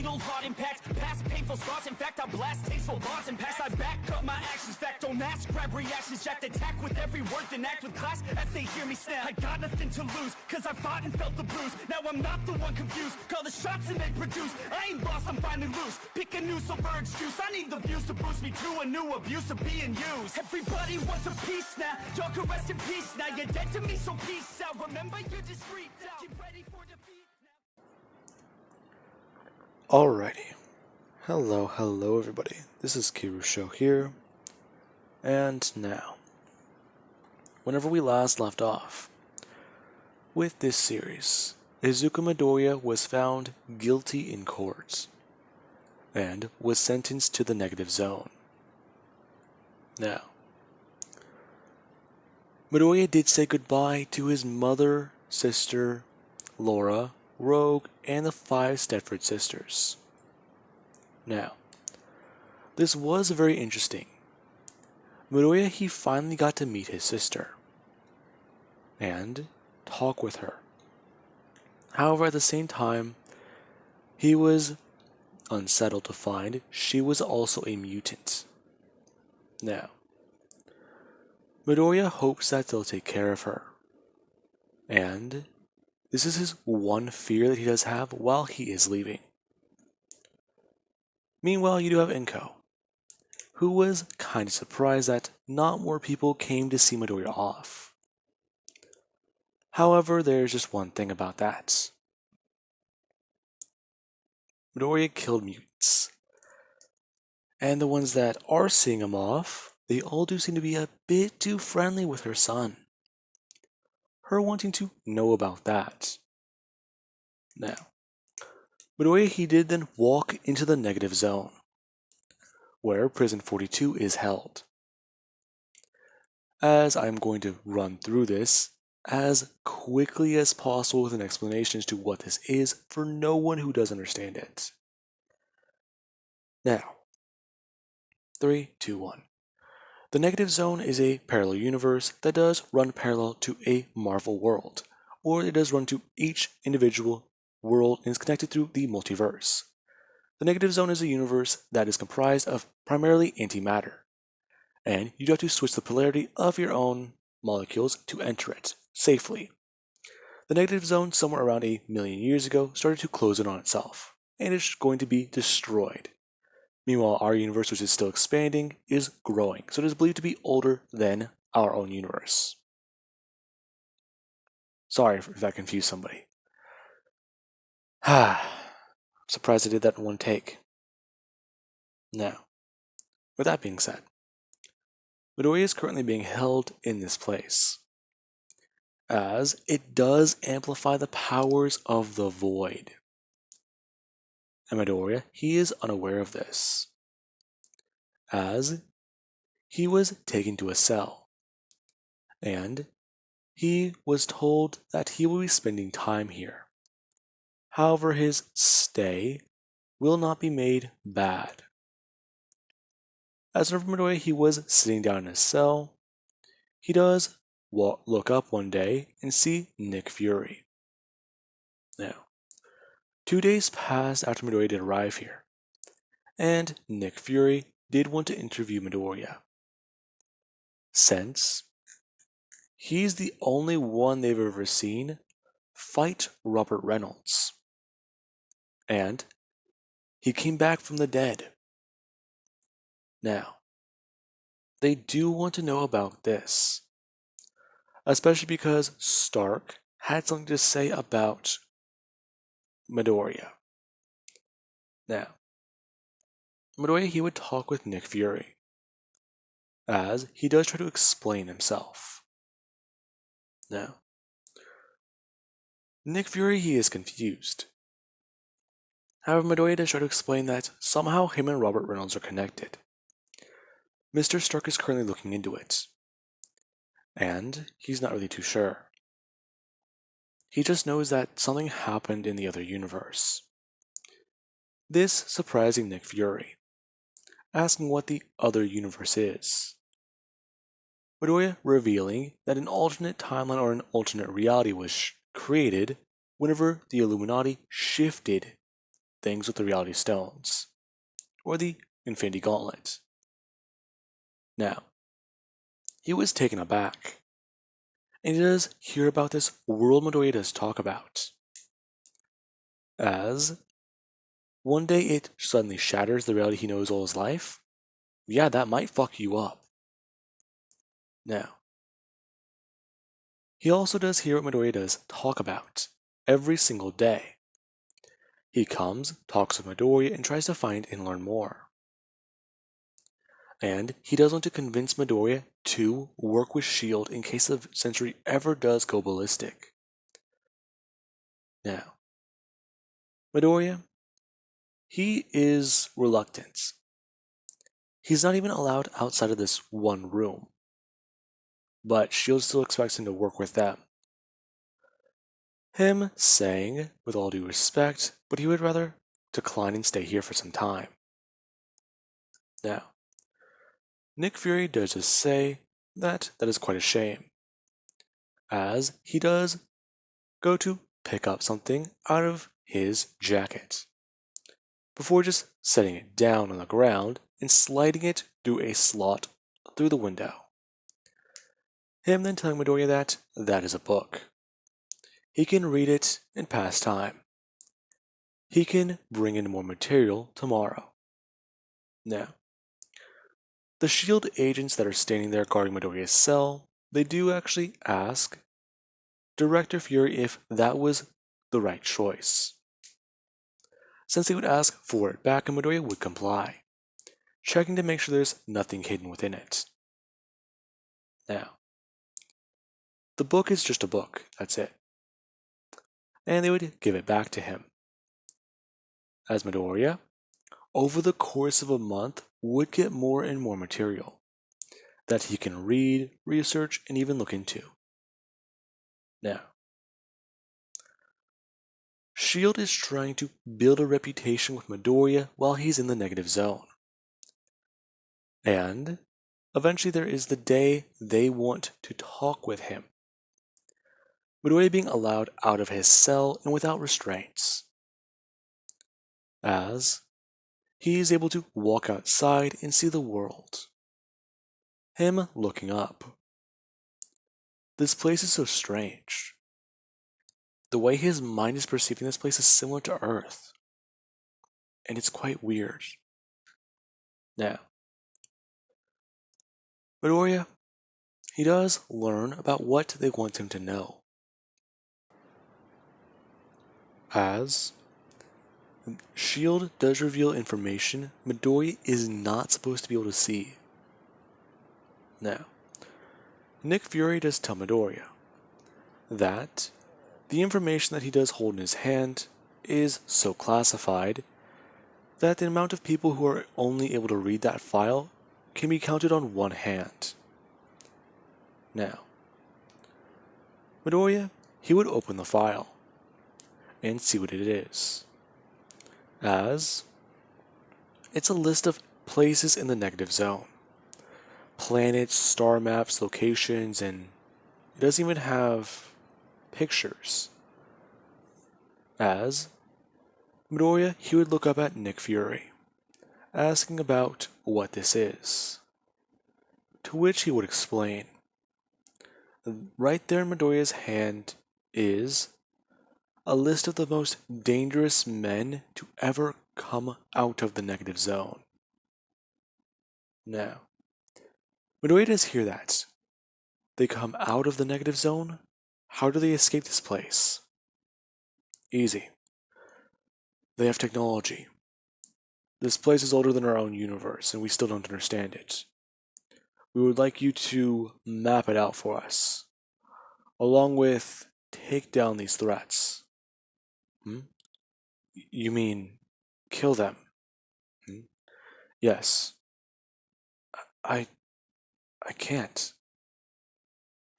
fatal heart impacts, past painful scars. In fact, I blast tasteful bars and pass. I back up my actions, fact don't ask, grab reactions, jacked attack with every word, then act with class as they hear me snap. I got nothing to lose, cause I fought and felt the bruise. Now I'm not the one confused, call the shots and they produce. I ain't lost, I'm finally loose, pick a new silver excuse. I need the views to boost me to a new abuse of being used. Everybody wants a piece now, y'all can rest in peace now. You're dead to me, so peace out. Remember, you're discreet now. Get ready for defeat now. Alrighty. Hello everybody. This is Kirusho here. And now, whenever we last left off, with this series, Izuku Midoriya was found guilty in court, and was sentenced to the negative zone. Now, Midoriya did say goodbye to his mother, sister, Laura, Rogue, and the 5 Stedford sisters. Now, this was very interesting. Midoriya, he finally got to meet his sister and talk with her. However, at the same time, he was unsettled to find she was also a mutant. Now, Midoriya hopes that they'll take care of her, and this is his one fear that he does have while he is leaving. Meanwhile, you do have Inko, who was kind of surprised that not more people came to see Midoriya off. However, there's just one thing about that. Midoriya killed mutants, and the ones that are seeing him off, they all do seem to be a bit too friendly with her son. Her wanting to know about that. Now, Midoriya, he did then walk into the negative zone, where Prison 42 is held. As I'm going to run through this as quickly as possible with an explanation as to what this is for no one who does understand it. Now, 3, 2, 1. The negative zone is a parallel universe that does run parallel to a Marvel world, or it does run to each individual world and is connected through the multiverse. The negative zone is a universe that is comprised of primarily antimatter, and you have to switch the polarity of your own molecules to enter it safely. The negative zone, somewhere around 1,000,000 years ago, started to close in on itself, and it's going to be destroyed. Meanwhile, our universe, which is still expanding, is growing, so it is believed to be older than our own universe. Sorry if that confused somebody. I'm surprised I did that in one take. Now, with that being said, Midoriya is currently being held in this place, as it does amplify the powers of the void. And Midoriya, he is unaware of this, as he was taken to a cell, and he was told that he will be spending time here. However, his stay will not be made bad. As for Midoriya, he was sitting down in his cell. He does look up one day and see Nick Fury. Now, 2 days passed after Midoriya did arrive here, and Nick Fury did want to interview Midoriya, since he's the only one they've ever seen fight Robert Reynolds, and he came back from the dead. Now, they do want to know about this, especially because Stark had something to say about Midoriya. Now, Midoriya, he would talk with Nick Fury, as he does try to explain himself. Now, Nick Fury, he is confused. However, Midoriya does try to explain that somehow him and Robert Reynolds are connected. Mr. Stark is currently looking into it, and he's not really too sure. He just knows that something happened in the other universe. This surprising Nick Fury, asking what the other universe is. Midoriya revealing that an alternate timeline or an alternate reality was created whenever the Illuminati shifted things with the Reality Stones, or the Infinity Gauntlet. Now, he was taken aback, and he does hear about this world Midoriya does talk about, as one day it suddenly shatters the reality he knows all his life. Yeah, that might fuck you up. Now, he also does hear what Midoriya does talk about every single day. He comes, talks with Midoriya, and tries to find and learn more. And he does want to convince Midoriya to work with S.H.I.E.L.D. in case the Century ever does go ballistic. Now, Midoriya, he is reluctant. He's not even allowed outside of this one room, but S.H.I.E.L.D. still expects him to work with them. Him saying, with all due respect, but he would rather decline and stay here for some time. Now, Nick Fury does just say that is quite a shame, as he does go to pick up something out of his jacket, before just setting it down on the ground and sliding it through a slot through the window. Him then telling Midoriya that is a book. He can read it and pass time. He can bring in more material tomorrow. Now, the S.H.I.E.L.D. agents that are standing there guarding Midoriya's cell, they do actually ask Director Fury if that was the right choice, since they would ask for it back and Midoriya would comply, checking to make sure there's nothing hidden within it. Now, the book is just a book, that's it. And they would give it back to him. As Midoriya, over the course of a month, would get more and more material that he can read, research, and even look into. Now, S.H.I.E.L.D. is trying to build a reputation with Midoriya while he's in the negative zone. And eventually there is the day they want to talk with him. Midoriya being allowed out of his cell and without restraints, as he is able to walk outside and see the world. Him looking up. This place is so strange. The way his mind is perceiving this place is similar to Earth, and it's quite weird. Now, Midoriya, he does learn about what they want him to know, as S.H.I.E.L.D. does reveal information Midoriya is not supposed to be able to see. Now, Nick Fury does tell Midoriya that the information that he does hold in his hand is so classified that the amount of people who are only able to read that file can be counted on one hand. Now, Midoriya, he would open the file and see what it is, as it's a list of places in the negative zone. Planets, star maps, locations, and it doesn't even have pictures. As Midoriya, he would look up at Nick Fury, asking about what this is. To which he would explain. Right there in Midoriya's hand is a list of the most dangerous men to ever come out of the negative zone. Now, Midoriya does hear that. They come out of the negative zone? How do they escape this place? Easy. They have technology. This place is older than our own universe, and we still don't understand it. We would like you to map it out for us, along with take down these threats. You mean kill them? Yes. I can't.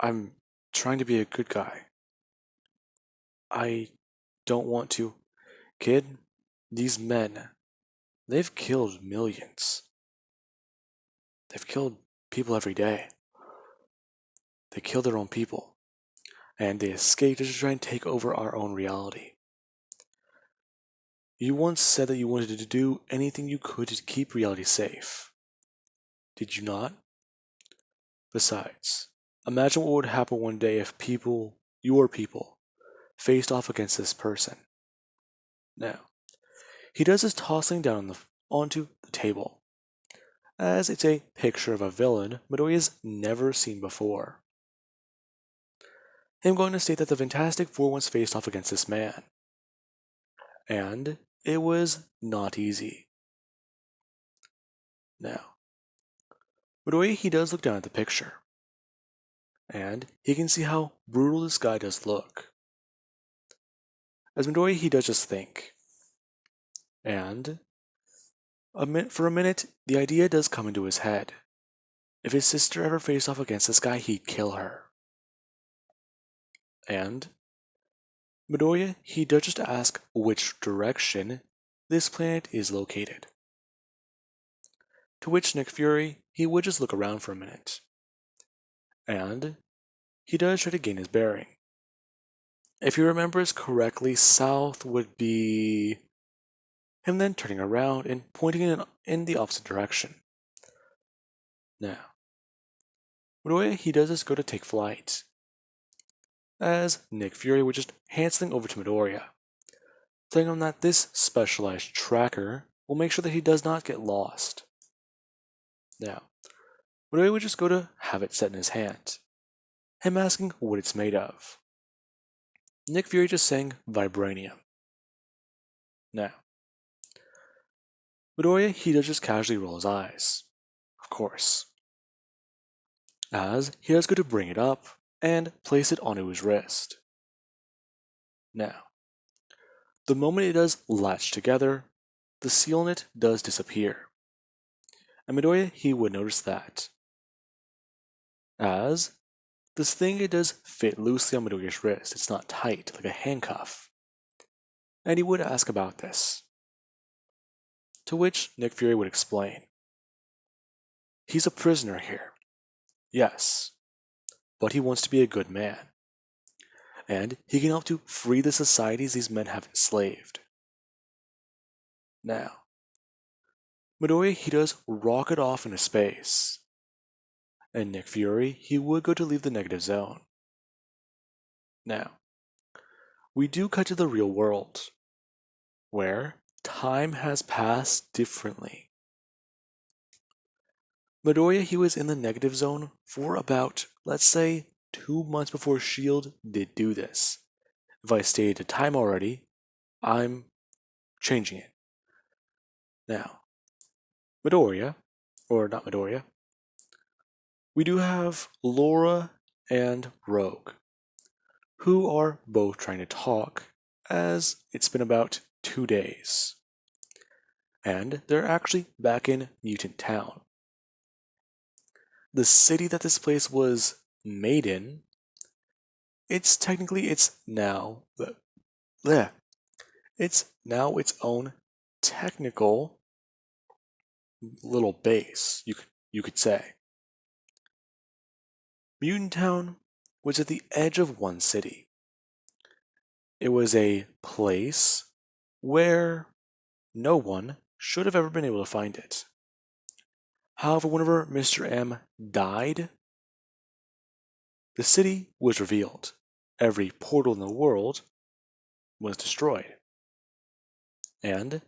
I'm trying to be a good guy. I don't want to. Kid, these men, they've killed millions. They've killed people every day. They kill their own people. And they escape to try and take over our own reality. you once said that you wanted to do anything you could to keep reality safe. Did you not? Besides, imagine what would happen one day if people, your people, faced off against this person. Now, he does his tossing down onto the table, as it's a picture of a villain Midoriya's never seen before. I'm going to state that the Fantastic Four once faced off against this man. And it was not easy. Now, Midoriya, he does look down at the picture. And he can see how brutal this guy does look. As Midoriya, he does just think. And for a minute, the idea does come into his head. If his sister ever faced off against this guy, he'd kill her. And Midoriya, he does just ask which direction this planet is located. To which Nick Fury, he would just look around for a minute. And he does try to gain his bearing. If he remembers correctly, south would be him then turning around and pointing in the opposite direction. Now, Midoriya, he does just go to take flight, as Nick Fury would just hand something over to Midoriya, telling him that this specialized tracker will make sure that he does not get lost. Now, Midoriya would just go to have it set in his hand, him asking what it's made of. Nick Fury just saying vibranium. Now, Midoriya, he does just casually roll his eyes, of course, as he does go to bring it up and place it onto his wrist. Now, the moment it does latch together, the seal in it does disappear. And Midoriya, he would notice that, as this thing, it does fit loosely on Midoriya's wrist. It's not tight, like a handcuff. And he would ask about this. To which Nick Fury would explain. He's a prisoner here. Yes, but he wants to be a good man. And he can help to free the societies these men have enslaved. Now, Midoriya, he does rocket off into space. And Nick Fury, he would go to leave the negative zone. Now, we do cut to the real world, where time has passed differently. Midoriya, he was in the negative zone for about, let's say, 2 months before S.H.I.E.L.D. did do this. If I stated the time already, I'm changing it. Now, Midoriya, or not Midoriya, we do have Laura and Rogue, who are both trying to talk, as it's been about 2 days. And they're actually back in Mutant Town. The city that this place was made in, it's now its own technical little base, you could say. Mutant Town was at the edge of one city. It was a place where no one should have ever been able to find it. However, whenever Mr. M died, the city was revealed. Every portal in the world was destroyed. And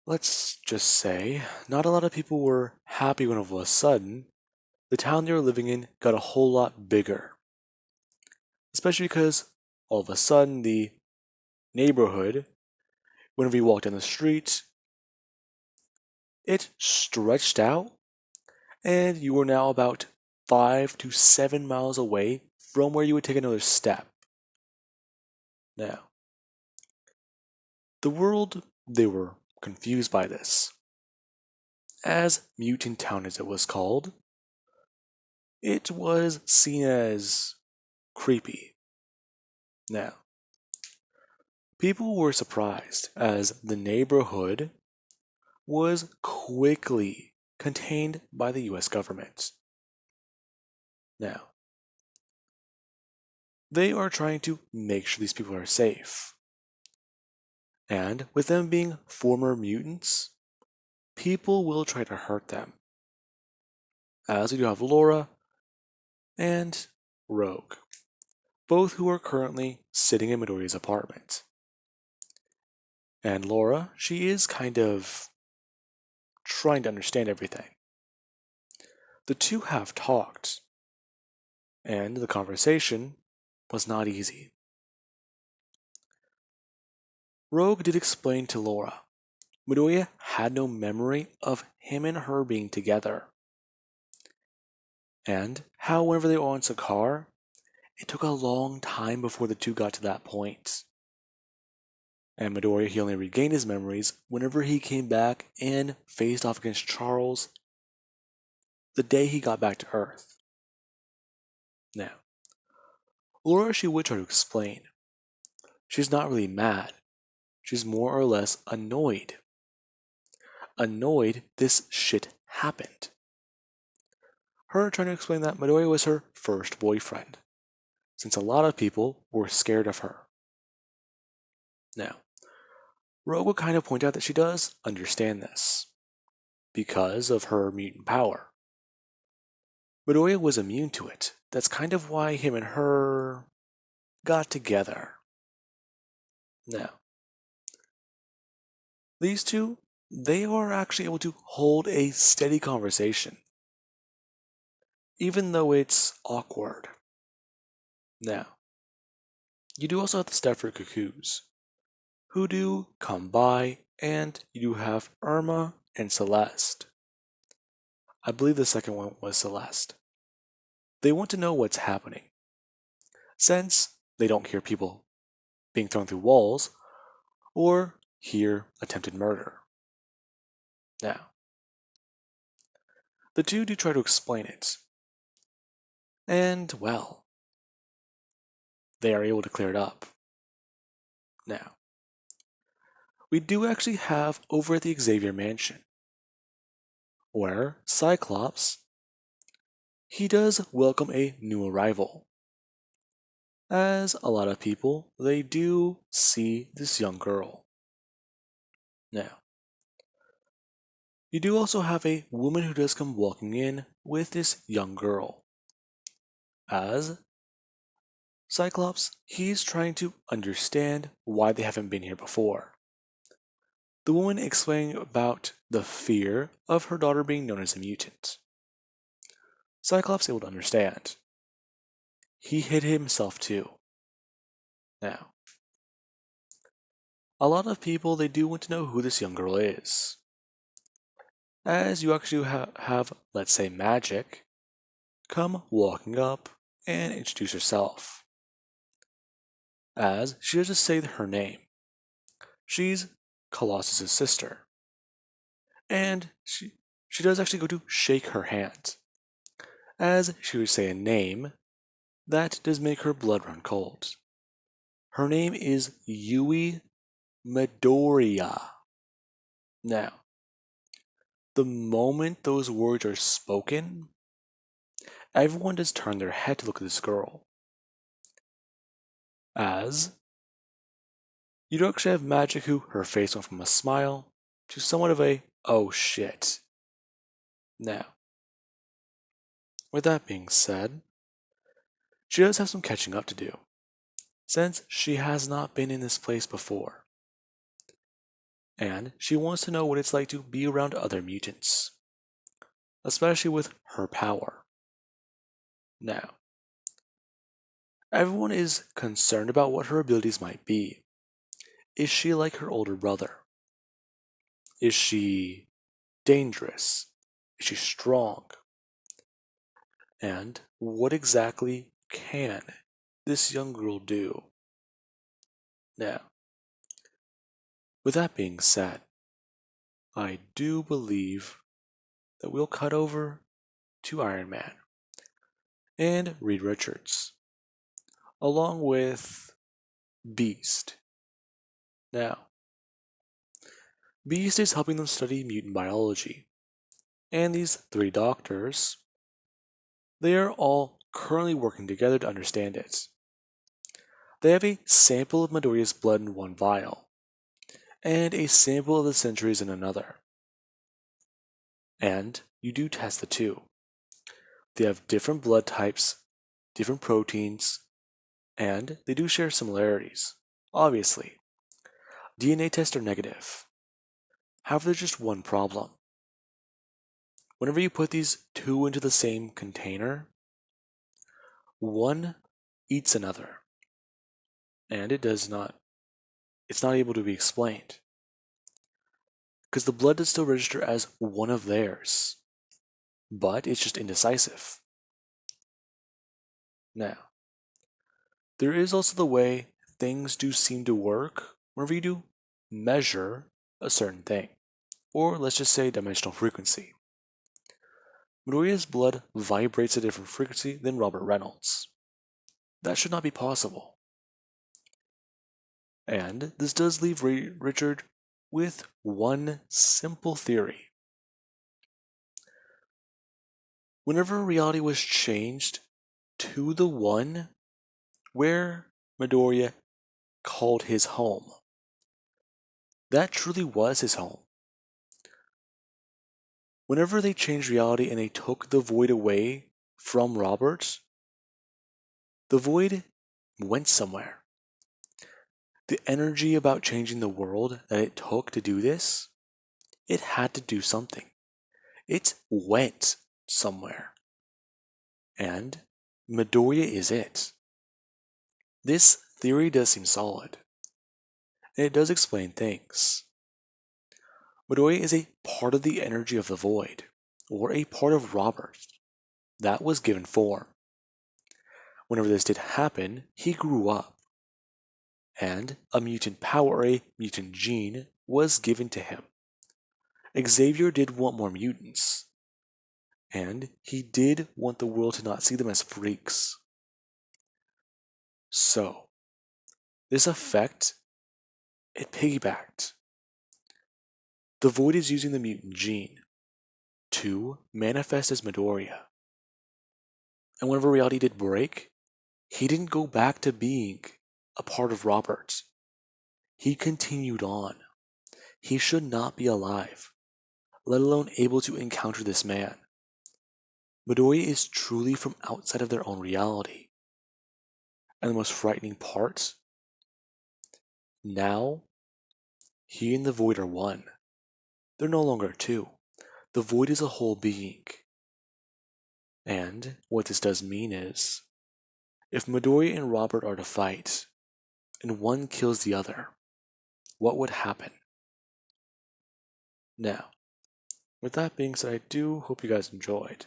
let's just say, not a lot of people were happy when all of a sudden, the town they were living in got a whole lot bigger. Especially because all of a sudden the neighborhood, whenever you walked down the street, it stretched out, and you were now about 5 to 7 miles away from where you would take another step. Now, the world, they were confused by this. As Mutant Town as it was called, it was seen as creepy. Now, people were surprised as the neighborhood was quickly contained by the US government. Now, they are trying to make sure these people are safe. And with them being former mutants, people will try to hurt them. As we do have Laura and Rogue, both who are currently sitting in Midoriya's apartment. And Laura, she is kind of trying to understand everything. The two have talked, and the conversation was not easy. Rogue did explain to Laura Midoriya had no memory of him and her being together, and how whenever they were on Sakaar, it took a long time before the two got to that point. And Midoriya, he only regained his memories whenever he came back and faced off against Charles the day he got back to Earth. Now, Laura, she would try to explain. She's not really mad. She's more or less annoyed. Annoyed this shit happened. Her trying to explain that Midoriya was her first boyfriend, since a lot of people were scared of her. Now, Rogue would kind of point out that she does understand this, because of her mutant power. Midoriya was immune to it. That's kind of why him and her got together. Now, these two, they are actually able to hold a steady conversation, even though it's awkward. Now, you do also have the Stepford Cuckoos, who do come by, and you do have Irma and Celeste. I believe the second one was Celeste. They want to know what's happening, since they don't hear people being thrown through walls or hear attempted murder. Now, the two do try to explain it, and well, they are able to clear it up. Now, we do actually have over at the Xavier Mansion, where Cyclops, he does welcome a new arrival. As a lot of people, they do see this young girl. Now, you do also have a woman who does come walking in with this young girl. As Cyclops, he's trying to understand why they haven't been here before. The woman explaining about the fear of her daughter being known as a mutant. Cyclops able to understand. He hid himself too. Now, a lot of people, they do want to know who this young girl is. As you actually have, let's say, Magic, come walking up and introduce herself. As she does just say her name. She's Colossus's sister. And she does actually go to shake her hand. As she would say a name that does make her blood run cold. Her name is Yui Midoriya. Now, the moment those words are spoken, everyone does turn their head to look at this girl. As you do actually have Magic, who her face went from a smile to somewhat of a oh shit. Now, with that being said, she does have some catching up to do, since she has not been in this place before. And she wants to know what it's like to be around other mutants, especially with her power. Now, everyone is concerned about what her abilities might be. Is she like her older brother? Is she dangerous? Is she strong? And what exactly can this young girl do? Now, with that being said, I do believe that we'll cut over to Iron Man and Reed Richards, along with Beast. Now, Beast is helping them study mutant biology, and these three doctors, they are all currently working together to understand it. They have a sample of Midoriya's blood in one vial, and a sample of the centuries in another. And you do test the two. They have different blood types, different proteins, and they do share similarities. Obviously, DNA tests are negative. However, there's just one problem. Whenever you put these two into the same container, one eats another, and it's not able to be explained. Because the blood does still register as one of theirs, but it's just indecisive. Now, there is also the way things do seem to work whenever you do measure a certain thing, or let's just say dimensional frequency. Midoriya's blood vibrates at a different frequency than Robert Reynolds. That should not be possible. And this does leave Richard with one simple theory. Whenever reality was changed to the one where Midoriya called his home, that truly was his home. Whenever they changed reality and they took the void away from Robert, the void went somewhere. The energy about changing the world that it took to do this, it had to do something. It went somewhere. And Midoriya is it. This theory does seem solid, and it does explain things. Midoriya is a part of the energy of the void, or a part of Robert, that was given form. Whenever this did happen, he grew up, and a mutant power, a mutant gene, was given to him. Xavier did want more mutants, and he did want the world to not see them as freaks. So, this effect, it piggybacked. The Void is using the mutant gene to manifest as Midoriya. And whenever reality did break, he didn't go back to being a part of Robert. He continued on. He should not be alive, let alone able to encounter this man. Midoriya is truly from outside of their own reality. And the most frightening part, now, he and the Void are one. They're no longer two. The Void is a whole being. And what this does mean is, if Midoriya and Robert are to fight, and one kills the other, what would happen? Now, with that being said, I do hope you guys enjoyed.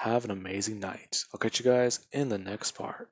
Have an amazing night. I'll catch you guys in the next part.